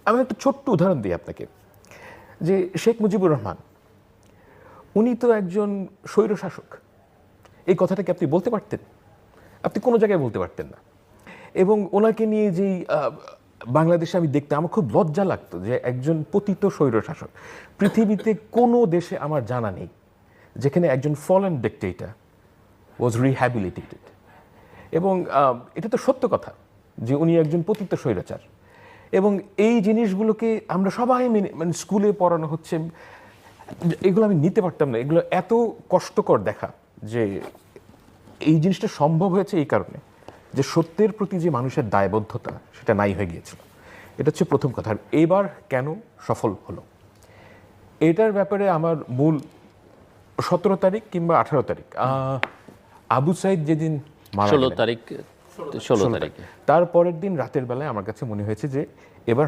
আমি একটা ছোট্ট উদাহরণ দিই আপনাকে, যে শেখ মুজিবুর রহমান উনি তো একজন স্বৈরশাসক। এই কথাটাকে আপনি বলতে পারতেন? আপনি কোনো জায়গায় বলতে পারতেন না। এবং ওনাকে নিয়ে যেই বাংলাদেশে আমি দেখতে আমার খুব লজ্জা লাগতো যে একজন পতিত স্বৈরশাসক। পৃথিবীতে কোনো দেশে আমার জানা নেই যেখানে একজন ফলেন ডিক্টেটর ওয়াজ রিহ্যাবিলিটেটেড। এবং এটা তো সত্য কথা যে উনি একজন পতিত স্বৈরাচার। এবং এই জিনিসগুলোকে আমরা সবাই মানে স্কুলে পড়ানো হচ্ছে, এগুলো আমি নিতে পারতাম না। এগুলো এত কষ্টকর দেখা যে এই জিনিসটা সম্ভব হয়েছে এই কারণে যে সত্যের প্রতি যে মানুষের দায়বদ্ধতা সেটা নাই হয়ে গিয়েছিল। এটা হচ্ছে প্রথম কথা। আর এবার কেন সফল হলো এটার ব্যাপারে আমার মূল 17 তারিখ কিংবা 18 তারিখ আবু সাইদ যেদিন মারা গেলেন, 16 তারিখ, 16 তারিখে তার পরের দিন রাতের বেলায় আমার কাছে মনে হয়েছে যে এবার